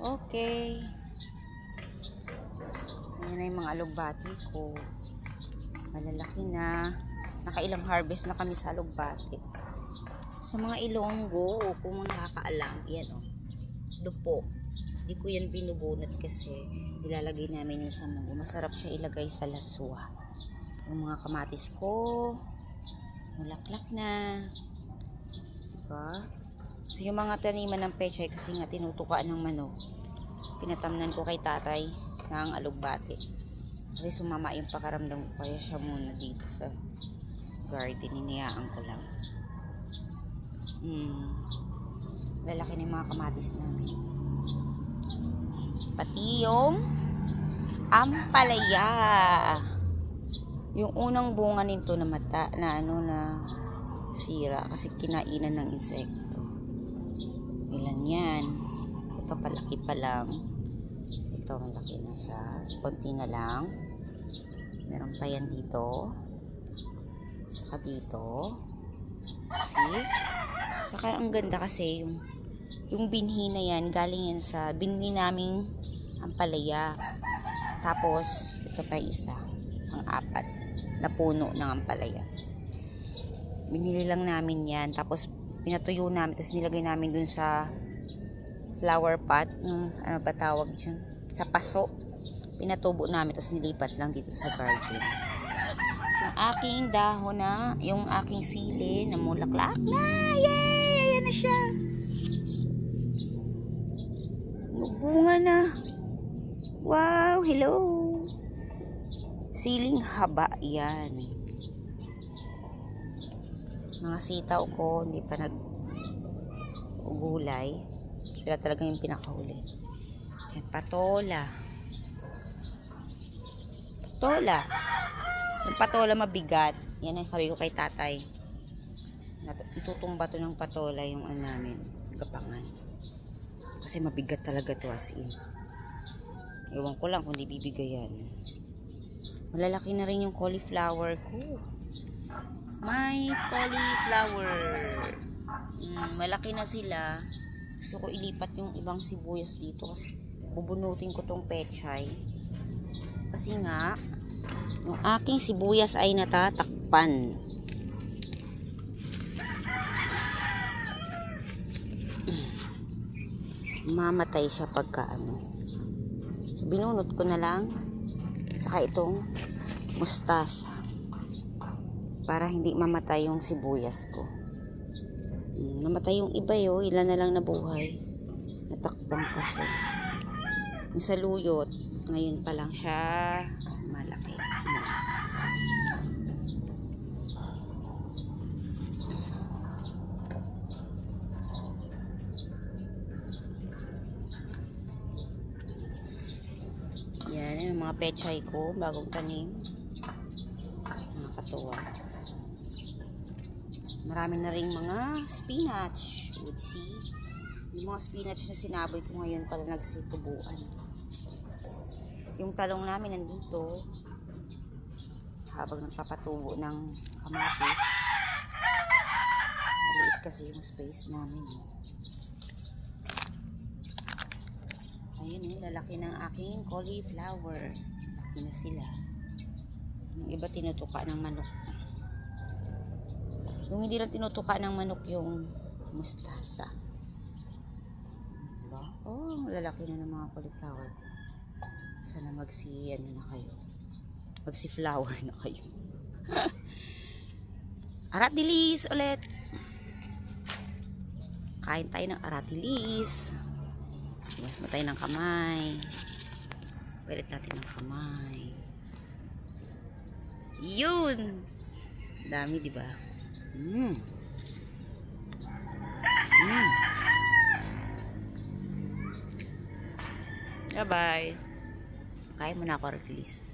Okay. Ayan na yung mga alugbati ko. Malalaki na. Nakailang harvest na kami sa alugbati. Sa mga Ilonggo, kung nakakaalam, yan o. Dupo. Di ko yan binubunot kasi nilalagay namin yung sa munggo. Masarap siya ilagay sa laswa. Yung mga kamatis ko, mulaklak na. Diba? So, yung mga taniman ng pechay kasi nga tinutukaan ng manok, pinatamnan ko kay tatay ng alugbati. Kasi sumama yung pakaramdam ko, kaya siya muna dito sa garden. Niniyaan ko lang. Lalaki na yung mga kamatis namin. Pati yung ampalaya. Yung unang bunga nito na sira kasi kinainan ng insekto. Ilan yan? Ito palaki pa lang. Ito malaki na siya. Konti na lang. Meron pa yan dito. Saka dito. See? Saka ang ganda kasi yung binhi na yan, galing yan sa binhi naming ampalaya. Tapos ito pa isa, ang apat na puno ng ampalaya. Binili lang namin yan, tapos pinatuyo namin, tapos nilagay namin dun sa flower pot, ano ba tawag dyan, sa paso. Pinatubo namin, tapos nilipat lang dito sa garden. So, aking dahon na, yung aking sili na mulaklak na, yay! Ayan na siya. Bunga na. Wow, hello. Siling haba yan. Mga sitaw ko, hindi pa nag-ugulay. Sila talaga yung pinakahuli. Ayan, patola. Patola. Yung patola mabigat. Yan ang sabi ko kay tatay. Itutumba to ng patola yung namin. Gapangan. Kasi mabigat talaga to as in. Ewan ko lang kung di bibigay yan. Malalaki na rin yung cauliflower ko. May cauliflower. Malaki na sila. Gusto ko ilipat yung ibang sibuyas dito kasi bubunutin ko tong pechay. Kasi nga, yung aking sibuyas ay natatakpan. Mamatay siya pagka So, binunot ko na lang. Saka itong mustasa. Para hindi mamatay yung sibuyas ko. Namatay yung iba ilan na lang nabuhay. Natakpan kasi. Yung sa luyot, ngayon pa lang siya malaki. Yan yung mga pechay ko, bagong tanim. Nakakatuwa. Marami na ring mga spinach. Would see. Yung mga spinach na sinaboy ko ngayon pala nagsitubuan. Yung talong namin nandito. Habang nagpapatubo ng kamatis. Maliit kasi yung space namin. Ayun lalaki ng aking cauliflower. Laki na sila. Yung iba tinutuka ng manok. Yung hindi lang tinutuka ng manok yung mustasa. Diba? Oh, lalaki na ng mga cauliflower ko. Sana na kayo. Magsi-flower na kayo. Aratilis ulit. Kain tayo ng aratilis. Mas matay ng kamay. Palit natin ng kamay. Yun! Dami, diba? Bye-bye. Kain mo na ako, aratilis.